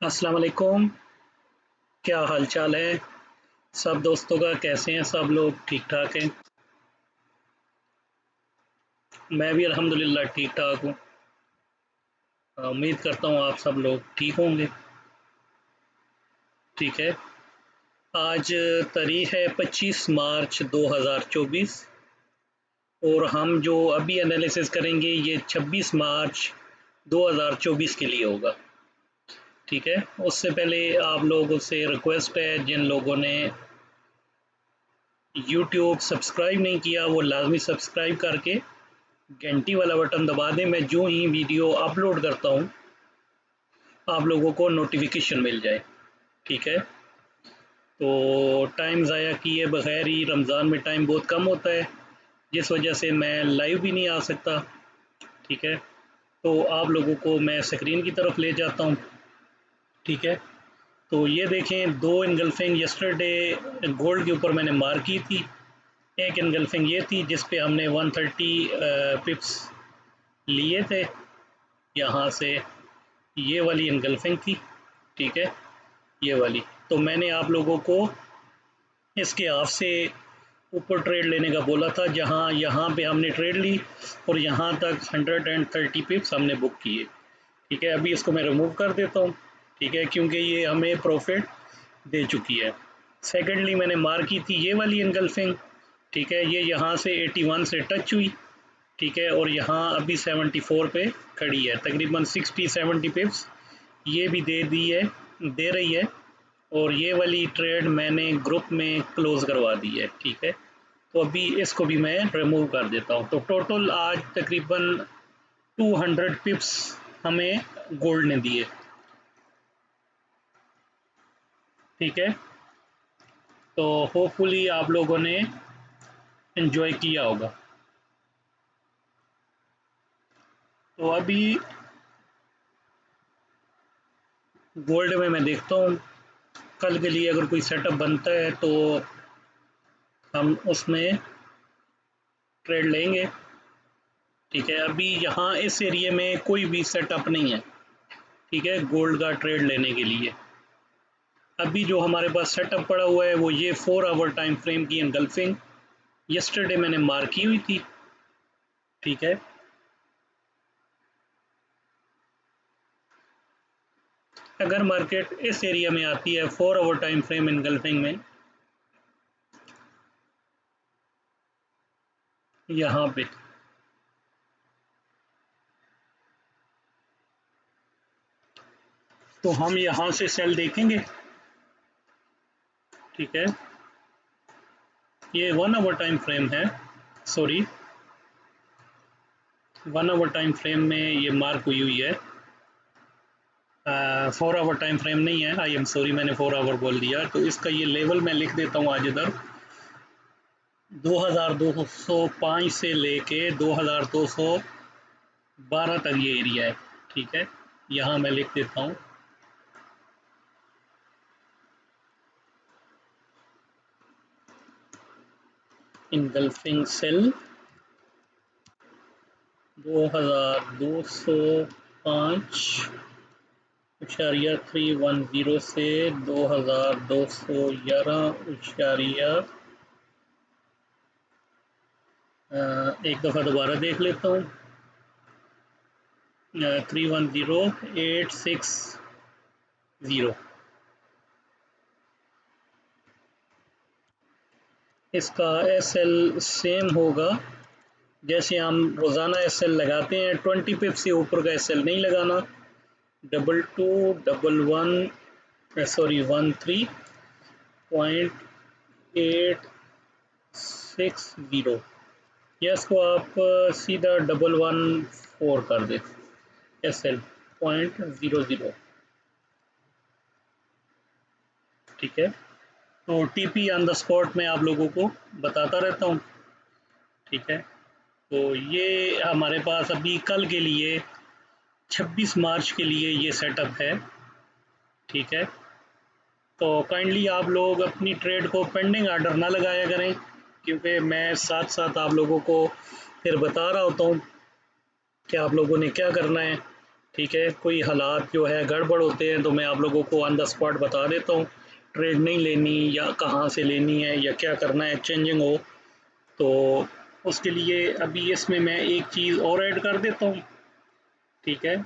अस्सलाम वालेकुम। क्या हाल चाल है सब दोस्तों का? कैसे हैं सब लोग? ठीक ठाक हैं? मैं भी अल्हम्दुलिल्लाह ठीक ठाक हूँ। उम्मीद करता हूँ आप सब लोग ठीक होंगे। ठीक है। आज तारीख है 25 मार्च 2024 और हम जो अभी एनालिसिस करेंगे ये 26 मार्च 2024 के लिए होगा। ठीक है। उससे पहले आप लोगों से रिक्वेस्ट है, जिन लोगों ने यूट्यूब सब्सक्राइब नहीं किया वो लाजमी सब्सक्राइब करके घंटी वाला बटन दबा दें। मैं जो ही वीडियो अपलोड करता हूँ आप लोगों को नोटिफिकेशन मिल जाए। ठीक है। तो टाइम ज़ाया किए बगैर ही, रमज़ान में टाइम बहुत कम होता है जिस वजह से मैं लाइव भी नहीं आ सकता। ठीक है। तो आप लोगों को मैं स्क्रीन की तरफ ले जाता हूँ। ठीक है। तो ये देखें, दो इनगल्फिंग यस्टरडे गोल्ड के ऊपर मैंने मार की थी। एक इनगल्फिंग ये थी जिस पे हमने 130 पिप्स लिए थे यहाँ से। ये वाली इनगल्फिंग थी। ठीक है। ये वाली तो मैंने आप लोगों को इसके हाफ से ऊपर ट्रेड लेने का बोला था, जहां यहाँ पे हमने ट्रेड ली और यहाँ तक 130 पिप्स हमने बुक किए। ठीक है। अभी इसको मैं रिमूव कर देता हूँ। ठीक है, क्योंकि ये हमें प्रॉफिट दे चुकी है। सेकेंडली मैंने मार की थी ये वाली इनगल्फिंग। ठीक है। ये यहाँ से 81 से टच हुई। ठीक है। और यहाँ अभी 74 पे खड़ी है, तकरीबन 60-70 पिप्स ये भी दे दी है, दे रही है। और ये वाली ट्रेड मैंने ग्रुप में क्लोज करवा दी है। ठीक है। तो अभी इसको भी मैं रिमूव कर देता हूँ। तो टोटल आज तकरीबन 200 पिप्स हमें गोल्ड ने दिए। ठीक है। तो होपफुली आप लोगों ने एंजॉय किया होगा। तो अभी गोल्ड में मैं देखता हूँ कल के लिए अगर कोई सेटअप बनता है तो हम उसमें ट्रेड लेंगे। ठीक है। अभी यहाँ इस एरिया में कोई भी सेटअप नहीं है। ठीक है, गोल्ड का ट्रेड लेने के लिए अभी जो हमारे पास सेटअप पड़ा हुआ है वो ये 4 आवर टाइम फ्रेम की एनगल्फिंग यस्टरडे मैंने मार्क की हुई थी। ठीक है। अगर मार्केट इस एरिया में आती है 4 आवर टाइम फ्रेम एनगल्फिंग में, यहाँ पे तो हम यहाँ से सेल देखेंगे। ठीक है। ये 1 आवर टाइम फ्रेम है, सॉरी 1 आवर टाइम फ्रेम में ये मार्क हुई हुई है। 4 आवर टाइम फ्रेम नहीं है, आई एम सॉरी, मैंने 4 आवर बोल दिया। तो इसका ये लेवल मैं लिख देता हूँ आज इधर, 2205 से लेके 2212 तक ये एरिया है। ठीक है। यहाँ मैं लिख देता हूँ इनगल्फिंग सेल 2205.310 से 2211 एक दफ़ा दोबारा देख लेता हूँ। 310860 इसका एस एल सेम होगा जैसे हम रोज़ाना एस एल लगाते हैं। 20 पिप से ऊपर का एस एल नहीं लगाना। 2211 सॉरी 13.860 या इसको आप सीधा 114 कर दें। S L 0.00। ठीक है। तो टीपी ऑन द स्पॉट मैं आप लोगों को बताता रहता हूँ। ठीक है। तो ये हमारे पास अभी कल के लिए 26 मार्च के लिए ये सेटअप है। ठीक है। तो काइंडली आप लोग अपनी ट्रेड को पेंडिंग ऑर्डर ना लगाया करें, क्योंकि मैं साथ साथ आप लोगों को फिर बता रहा होता हूँ कि आप लोगों ने क्या करना है। ठीक है, कोई हालात जो है गड़बड़ होते हैं तो मैं आप लोगों को ऑन द स्पॉट बता देता हूँ। ट्रेड नहीं लेनी या कहाँ से लेनी है या क्या करना है, चेंजिंग हो तो उसके लिए अभी इसमें मैं एक चीज़ और ऐड कर देता हूँ। ठीक है,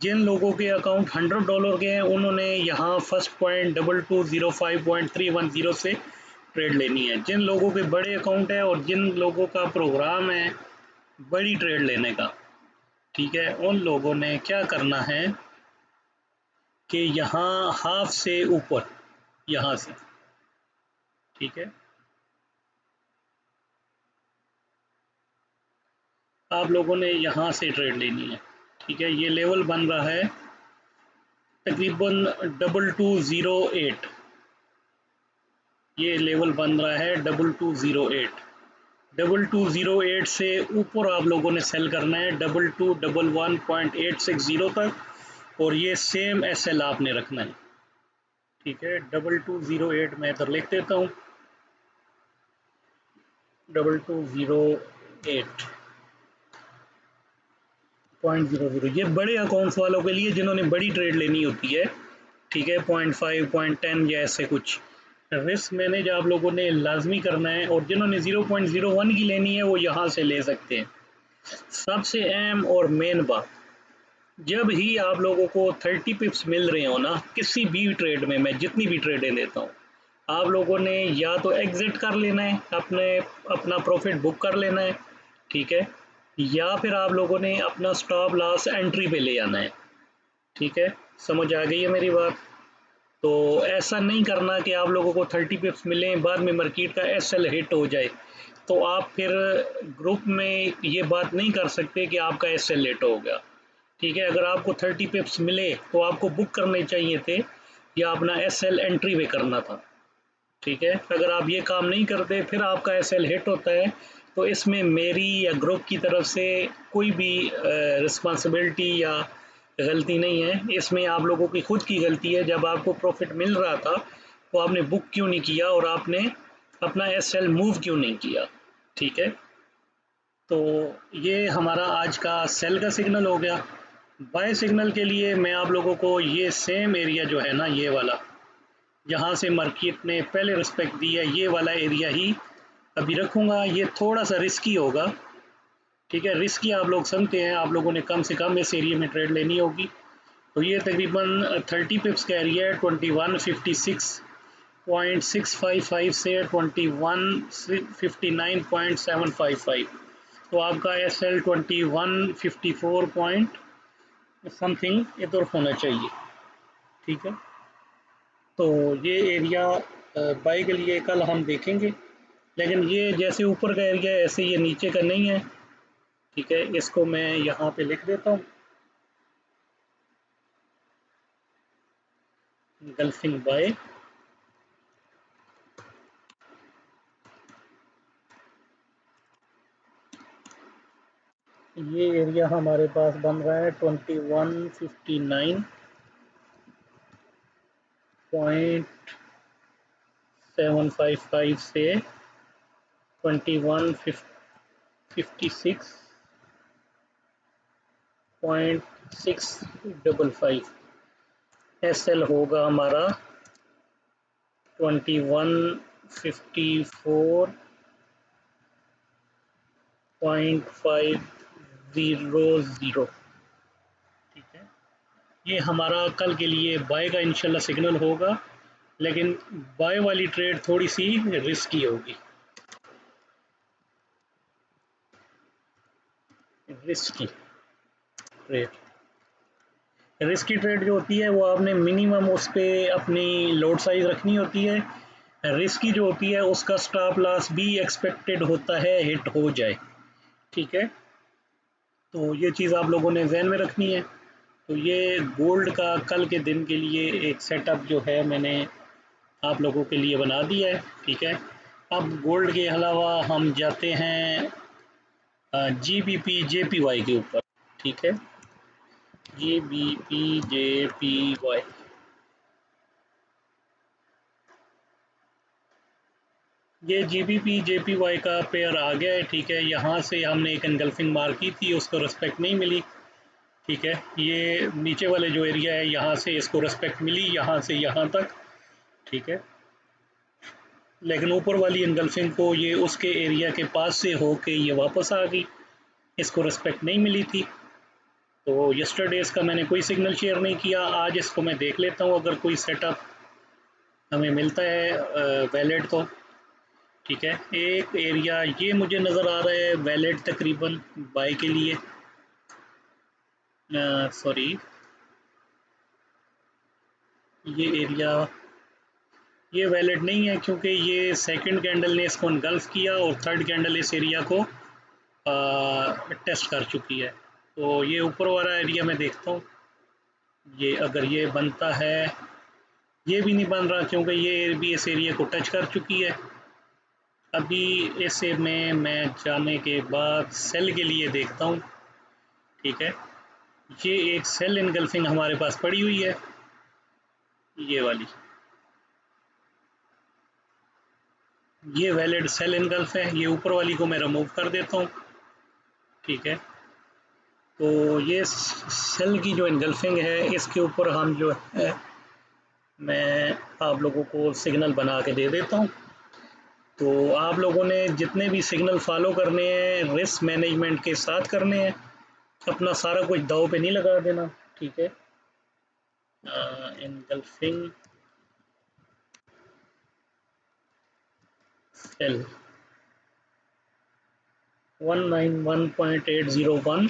जिन लोगों के अकाउंट $100 के हैं उन्होंने यहाँ फर्स्ट पॉइंट 2205.310 से ट्रेड लेनी है। जिन लोगों के बड़े अकाउंट है और जिन लोगों का प्रोग्राम है बड़ी ट्रेड लेने का, ठीक है, उन लोगों ने क्या करना है कि यहाँ हाफ से ऊपर, यहाँ से, ठीक है, आप लोगों ने यहाँ से ट्रेड लेनी है। ठीक है, ये लेवल बन रहा है तकरीबन 2208, ये लेवल बन रहा है 2208। 2208 से ऊपर आप लोगों ने सेल करना है 2211.860 तक, और ये सेम SL आपने रखना है। ठीक है, 2208 मैं इधर लिख देता हूँ, 2208.00। ये बड़े अकाउंट्स वालों के लिए जिन्होंने बड़ी ट्रेड लेनी होती है। ठीक है, 0.5 0.10 या ऐसे कुछ रिस्क मैनेज आप लोगों ने लाजमी करना है, और जिन्होंने 0.01 की लेनी है वो यहाँ से ले सकते हैं। सबसे अहम और मेन बात, जब ही आप लोगों को 30 पिप्स मिल रहे हो ना किसी भी ट्रेड में, मैं जितनी भी ट्रेडें देता हूँ, आप लोगों ने या तो एग्जिट कर लेना है, अपना प्रॉफिट बुक कर लेना है। ठीक है, या फिर आप लोगों ने अपना स्टॉप लॉस एंट्री पे ले आना है। ठीक है, समझ आ गई है मेरी बात? तो ऐसा नहीं करना कि आप लोगों को 30 पिप्स मिले बाद में मार्केट का SL हिट हो जाए, तो आप फिर ग्रुप में ये बात नहीं कर सकते कि आपका SL हिट हो गया। ठीक है, अगर आपको 30 पिप्स मिले तो आपको बुक करने चाहिए थे या अपना SL एंट्री पे करना था। ठीक है, अगर आप ये काम नहीं करते फिर आपका SL हिट होता है, तो इसमें मेरी या ग्रुप की तरफ से कोई भी रिस्पॉन्सिबिलिटी या गलती नहीं है। इसमें आप लोगों की खुद की गलती है, जब आपको प्रॉफिट मिल रहा था तो आपने बुक क्यों नहीं किया और आपने अपना SL मूव क्यों नहीं किया। ठीक है, तो ये हमारा आज का सेल का सिग्नल हो गया। बाय सिग्नल के लिए मैं आप लोगों को ये सेम एरिया जो है ना, ये वाला जहाँ से मार्केट ने पहले रिस्पेक्ट दी है, ये वाला एरिया ही अभी रखूँगा। ये थोड़ा सा रिस्की होगा। ठीक है, रिस्की आप लोग समझते हैं, आप लोगों ने कम से कम इस एरिया में ट्रेड लेनी होगी। तो ये तकरीबन 30 पिप्स का एरिया है, 2156.655 से 2159.755। तो आपका SL 2154 पॉइंट समथिंग इधर होना चाहिए। ठीक है, तो ये एरिया बाई के लिए कल हम देखेंगे, लेकिन ये जैसे ऊपर का एरिया है ऐसे ये नीचे का नहीं है। ठीक है, इसको मैं यहाँ पे लिख देता हूँ, गल्फिंग बाय। ये एरिया हमारे पास बन रहा है 2159.755 से 2156.655। SL होगा हमारा 2154.500। ठीक है, ये हमारा कल के लिए बाय का इंशाल्लाह सिग्नल होगा, लेकिन बाय वाली ट्रेड थोड़ी सी रिस्की होगी। रिस्की ट्रेड, रिस्की ट्रेड जो होती है वो आपने मिनिमम उस पर अपनी लोड साइज रखनी होती है। रिस्की जो होती है उसका स्टॉप लॉस भी एक्सपेक्टेड होता है हिट हो जाए। ठीक है, तो ये चीज़ आप लोगों ने जहन में रखनी है। तो ये गोल्ड का कल के दिन के लिए एक सेटअप जो है मैंने आप लोगों के लिए बना दिया है। ठीक है, अब गोल्ड के अलावा हम जाते हैं GBP JPY के ऊपर। ठीक है, GBP JPY, ये GBP JPY का पेयर आ गया है। ठीक है, यहाँ से हमने एक एनगल्फिंग मार की थी, उसको रिस्पेक्ट नहीं मिली। ठीक है, ये नीचे वाले जो एरिया है यहाँ से इसको रिस्पेक्ट मिली, यहाँ से यहाँ तक। ठीक है, लेकिन ऊपर वाली एनगल्फिंग को ये उसके एरिया के पास से होके ये वापस आ गई, इसको रिस्पेक्ट नहीं मिली थी। तो यस्टरडे इसका मैंने कोई सिग्नल शेयर नहीं किया, आज इसको मैं देख लेता हूँ अगर कोई सेटअप हमें मिलता है वैलिड तो। ठीक है, एक एरिया ये मुझे नज़र आ रहा है वैलिड तकरीबन बाय के लिए, सॉरी ये एरिया ये वैलिड नहीं है क्योंकि ये सेकंड कैंडल ने इसको इनगल्फ किया और थर्ड कैंडल इस एरिया को टेस्ट कर चुकी है। तो ये ऊपर वाला एरिया मैं देखता हूँ, ये अगर ये बनता है, ये भी नहीं बन रहा क्योंकि ये भी इस एरिया को टच कर चुकी है। अभी इसे में मैं जाने के बाद सेल के लिए देखता हूँ। ठीक है, ये एक सेल इनगल्फिंग हमारे पास पड़ी हुई है, ये वाली, ये वैलिड सेल इनगल्फ है। ये ऊपर वाली को मैं रिमूव कर देता हूँ। ठीक है, तो ये सेल की जो इनगल्फिंग है इसके ऊपर हम जो है मैं आप लोगों को सिग्नल बना के दे देता हूँ। तो आप लोगों ने जितने भी सिग्नल फॉलो करने हैं रिस्क मैनेजमेंट के साथ करने हैं, अपना सारा कुछ दाव पे नहीं लगा देना। ठीक है, इनगल्फिंग सेल 191.801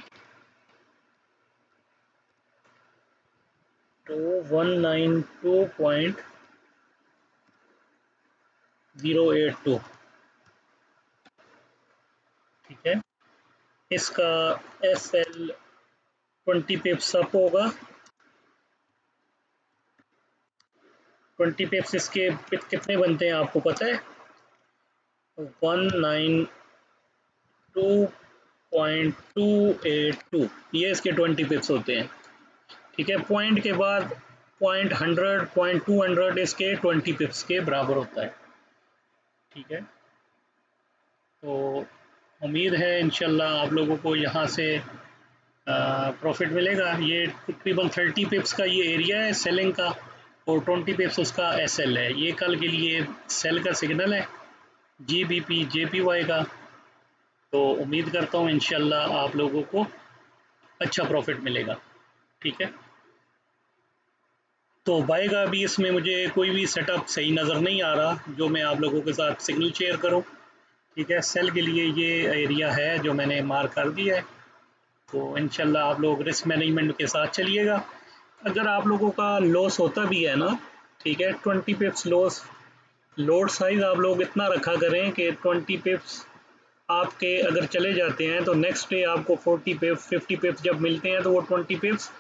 to 192.082। ठीक है, इसका SL 20 पिप्स अप होगा। 20 पिप्स इसके कितने बनते हैं आपको पता है? 192.282, ये इसके 20 पिप्स होते हैं। ठीक है, पॉइंट के बाद पॉइंट 100 पॉइंट 200 इसके 20 पिप्स के बराबर होता है। ठीक है, तो उम्मीद है इंशाल्लाह आप लोगों को यहाँ से प्रॉफिट मिलेगा। ये तकरीबन 30 पिप्स का ये एरिया है सेलिंग का और 20 पिप्स उसका SL है। ये कल के लिए सेल का सिग्नल है GBP JPY का। तो उम्मीद करता हूँ इंशाल्लाह आप लोगों को अच्छा प्रॉफिट मिलेगा। ठीक है, तो बाय का भी इसमें मुझे कोई भी सेटअप सही नज़र नहीं आ रहा जो मैं आप लोगों के साथ सिग्नल शेयर करूं। ठीक है, सेल के लिए ये एरिया है जो मैंने मार्क कर दिया है। तो इंशाल्लाह आप लोग रिस्क मैनेजमेंट के साथ चलिएगा। अगर आप लोगों का लॉस होता भी है ना, ठीक है, 20 पिप्स लॉस, लोड साइज आप लोग इतना रखा करें कि 20 पिप्स आपके अगर चले जाते हैं तो नेक्स्ट डे आपको 40 पिप्स 50 पिप्स जब मिलते हैं तो वो 20 पिप्स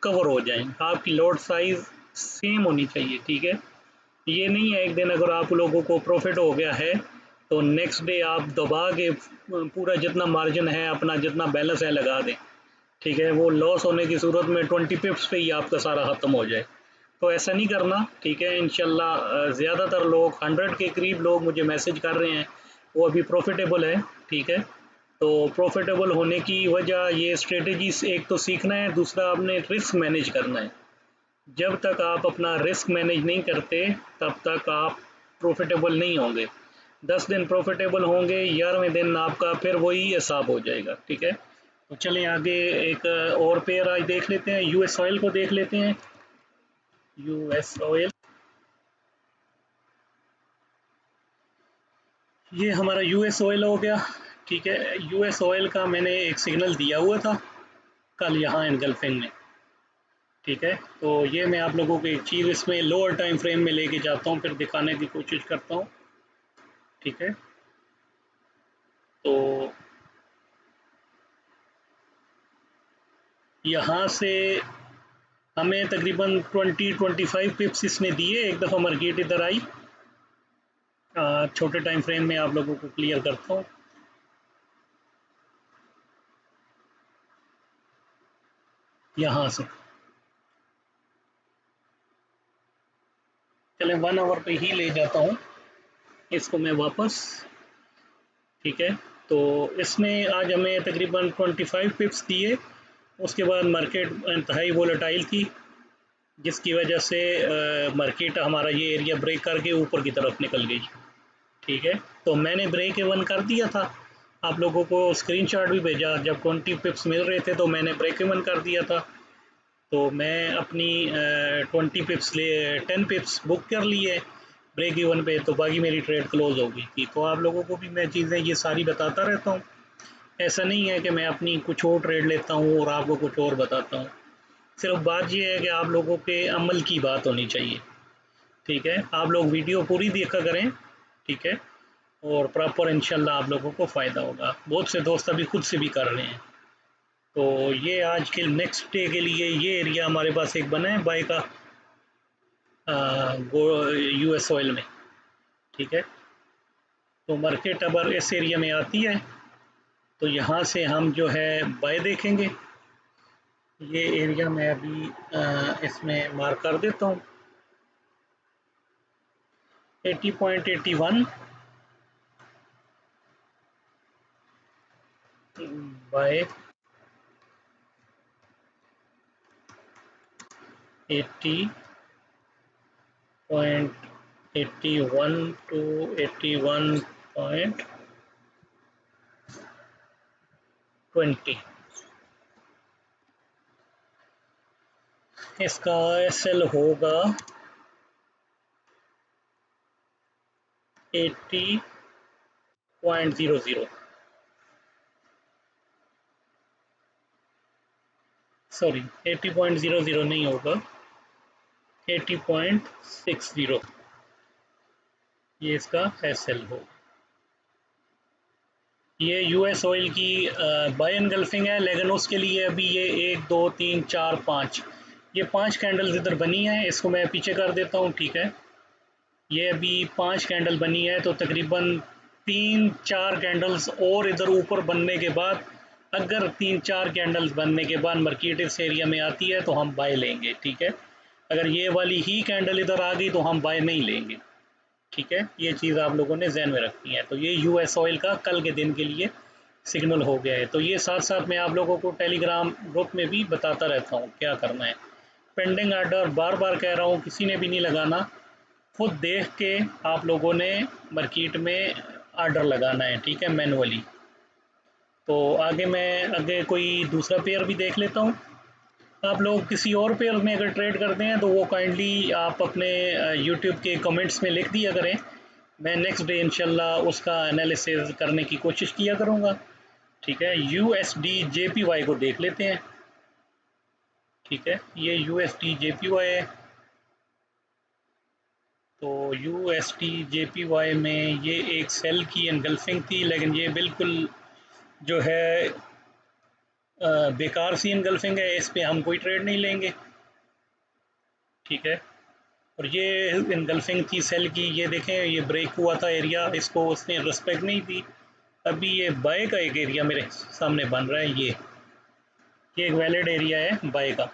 कवर हो जाएं। आपकी लोड साइज सेम होनी चाहिए। ठीक है, ये नहीं है एक दिन अगर आप लोगों को प्रॉफिट हो गया है तो नेक्स्ट डे आप दबा के पूरा जितना मार्जिन है अपना जितना बैलेंस है लगा दें। ठीक है, वो लॉस होने की सूरत में 20 पिप्स पे ही आपका सारा ख़त्म हो जाए। तो ऐसा नहीं करना। ठीक है, इंशाल्लाह ज़्यादातर लोग 100 के करीब लोग मुझे मैसेज कर रहे हैं वो अभी प्रॉफिटेबल है। ठीक है, तो प्रॉफिटेबल होने की वजह ये स्ट्रेटजी एक तो सीखना है, दूसरा आपने रिस्क मैनेज करना है। जब तक आप अपना रिस्क मैनेज नहीं करते तब तक आप प्रॉफिटेबल नहीं होंगे। 10 दिन प्रॉफिटेबल होंगे, 11वें दिन आपका फिर वही हिसाब हो जाएगा। ठीक है, तो चलें आगे एक और पेयर आज देख लेते हैं, US ऑयल को देख लेते हैं। US ऑयल, ये हमारा US ऑयल हो गया। ठीक है, US ऑयल का मैंने एक सिग्नल दिया हुआ था कल यहाँ एनगल्फिंग में। ठीक है, तो ये मैं आप लोगों को एक चीज़ इसमें लोअर टाइम फ्रेम में लेके जाता हूँ फिर दिखाने की कोशिश करता हूँ। ठीक है, तो यहाँ से हमें तकरीबन 20-25 पिप्स इसने दिए एक दफ़ा मार्केट इधर आई। छोटे टाइम फ्रेम में आप लोगों को क्लियर करता हूँ। यहाँ से चलें 1 आवर पे ही ले जाता हूँ इसको मैं वापस। ठीक है, तो इसने आज हमें तकरीबन 25 पिप्स दिए उसके बाद मार्केट इंतहाई वोलेटाइल थी, जिसकी वजह से मार्केट हमारा ये एरिया ब्रेक करके ऊपर की तरफ निकल गई। ठीक है, तो मैंने ब्रेक इवन कर दिया था, आप लोगों को स्क्रीनशॉट भी भेजा, जब 20 पिप्स मिल रहे थे तो मैंने ब्रेक इवन कर दिया था। तो मैं अपनी 20 पिप्स ले 10 पिप्स बुक कर लिए ब्रेक इवन पे, तो बाकी मेरी ट्रेड क्लोज हो गई थी। तो आप लोगों को भी मैं चीज़ें ये सारी बताता रहता हूँ, ऐसा नहीं है कि मैं अपनी कुछ और ट्रेड लेता हूँ और आपको कुछ और बताता हूँ। सिर्फ बात ये है कि आप लोगों के अमल की बात होनी चाहिए। ठीक है, आप लोग वीडियो पूरी देखा करें। ठीक है, और प्रॉपर इंशाल्लाह आप लोगों को फ़ायदा होगा। बहुत से दोस्त अभी खुद से भी कर रहे हैं। तो ये आज के नेक्स्ट डे के लिए ये एरिया हमारे पास एक बना है बाय का US ऑयल में। ठीक है, तो मार्केट अगर इस एरिया में आती है तो यहाँ से हम जो है बाय देखेंगे। ये एरिया मैं अभी इसमें मार्क कर देता हूँ, 80.81 बाय 80.81 टू 81.20। इसका SL होगा 80.00, सॉरी 80.00 नहीं होगा, 80.60 ये इसका SL होगा। ये US ऑयल की बाय एनगल्फिंग है, लेकिन उसके लिए अभी ये 1 2 3 4 5 ये 5 कैंडल्स इधर बनी है। इसको मैं पीछे कर देता हूँ। ठीक है, ये अभी 5 कैंडल बनी है, तो तकरीबन 3-4 कैंडल्स और इधर ऊपर बनने के बाद, अगर 3-4 कैंडल्स बनने के बाद मार्केट इस एरिया में आती है तो हम बाय लेंगे। ठीक है, अगर ये वाली ही कैंडल इधर आ गई तो हम बाय नहीं लेंगे। ठीक है, ये चीज़ आप लोगों ने जहन में रखनी है। तो ये US ऑयल का कल के दिन के लिए सिग्नल हो गया है। तो ये साथ साथ मैं आप लोगों को टेलीग्राम ग्रुप में भी बताता रहता हूँ क्या करना है। पेंडिंग आर्डर बार बार कह रहा हूँ, किसी ने भी नहीं लगाना, खुद देख के आप लोगों ने मार्केट में आर्डर लगाना है। ठीक है, मैनुअली। तो आगे कोई दूसरा पेयर भी देख लेता हूँ। आप लोग किसी और पेयर में अगर ट्रेड करते हैं तो वो काइंडली आप अपने यूट्यूब के कमेंट्स में लिख दिया करें, मैं नेक्स्ट डे इंशाल्लाह उसका एनालिसिस करने की कोशिश किया करूँगा। ठीक है, USD JPY को देख लेते हैं। ठीक है, ये USD JPY है। तो USD JPY में ये एक सेल की एनगल्फिंग थी, लेकिन ये बिल्कुल जो है बेकार सी एनगल्फिंग है, इस पे हम कोई ट्रेड नहीं लेंगे। ठीक है, और ये एनगल्फिंग थी सेल की, ये देखें ये ब्रेक हुआ था एरिया, इसको उसने रिस्पेक्ट नहीं दी। अभी ये बाय का एक एरिया मेरे सामने बन रहा है, ये एक वैलिड एरिया है बाय का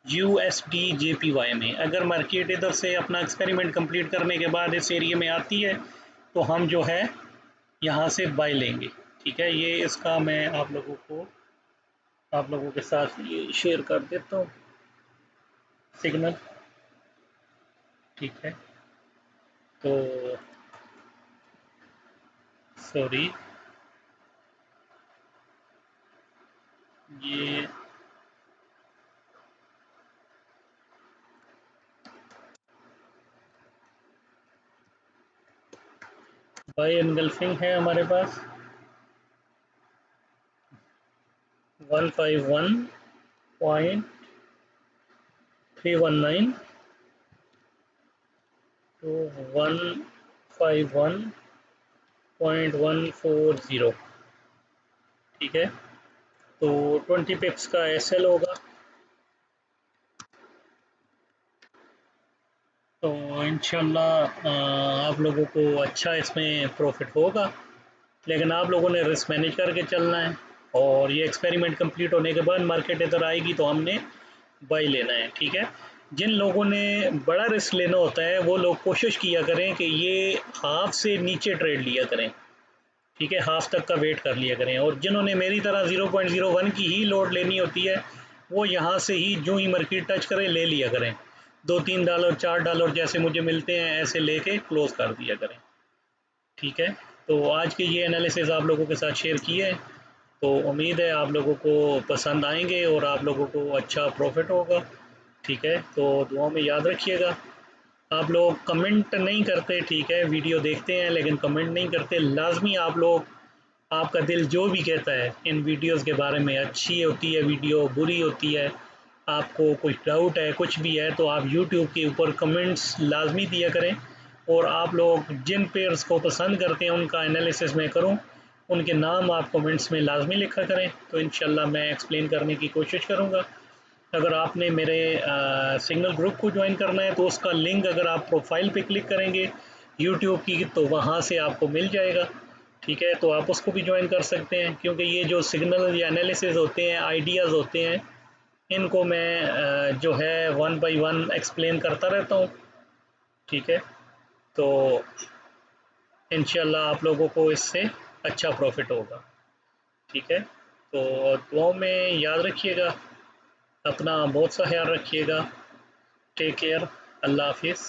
USD JPY में। अगर मार्केट इधर से अपना एक्सपेरिमेंट कंप्लीट करने के बाद इस एरिया में आती है तो हम जो है यहाँ से बाय लेंगे। ठीक है, ये इसका मैं आप लोगों के साथ ये शेयर कर देता हूँ सिग्नल। ठीक है, तो सॉरी, ये बाय एनगल्फिंग है हमारे पास 151.319 टू 151.140। ठीक है, तो 20 पिप्स का SL होगा। तो इंशाल्लाह आप लोगों को अच्छा इसमें प्रॉफिट होगा, लेकिन आप लोगों ने रिस्क मैनेज करके चलना है। और ये एक्सपेरिमेंट कंप्लीट होने के बाद मार्केट इधर आएगी तो हमने बाई लेना है। ठीक है, जिन लोगों ने बड़ा रिस्क लेना होता है वो लोग कोशिश किया करें कि ये हाफ से नीचे ट्रेड लिया करें। ठीक है, हाफ तक का वेट कर लिया करें। और जिन्होंने मेरी तरह 0.01 की ही लोड लेनी होती है वो यहाँ से ही जो ही मार्केट टच करे ले लिया करें, $2-3 $4 जैसे मुझे मिलते हैं ऐसे लेके क्लोज कर दिया करें। ठीक है, तो आज के ये एनालिसिस आप लोगों के साथ शेयर किए हैं, तो उम्मीद है आप लोगों को पसंद आएंगे और आप लोगों को अच्छा प्रॉफिट होगा। ठीक है, तो दुआ में याद रखिएगा। आप लोग कमेंट नहीं करते, ठीक है, वीडियो देखते हैं लेकिन कमेंट नहीं करते। लाजमी आप लोग, आपका दिल जो भी कहता है इन वीडियोस के बारे में, अच्छी होती है वीडियो, बुरी होती है, आपको कुछ डाउट है, कुछ भी है, तो आप यूट्यूब के ऊपर कमेंट्स लाजमी दिया करें। और आप लोग जिन पेयर्स को पसंद करते हैं उनका एनालिसिस मैं करूं, उनके नाम आप कमेंट्स में लाजमी लिखा करें, तो इंशाल्लाह मैं एक्सप्लेन करने की कोशिश करूंगा। अगर आपने मेरे सिग्नल ग्रुप को ज्वाइन करना है तो उसका लिंक अगर आप प्रोफाइल पे क्लिक करेंगे यूट्यूब की तो वहाँ से आपको मिल जाएगा। ठीक है, तो आप उसको भी ज्वाइन कर सकते हैं, क्योंकि ये जो सिग्नल या एनालिसिस होते हैं, आइडियाज़ होते हैं, इनको मैं जो है वन बाय वन एक्सप्लेन करता रहता हूँ। ठीक है, तो इंशाल्लाह आप लोगों को इससे अच्छा प्रॉफिट होगा। ठीक है, तो दुआओं में याद रखिएगा, अपना बहुत सा ख्याल रखिएगा। टेक केयर, अल्लाह हाफिज़।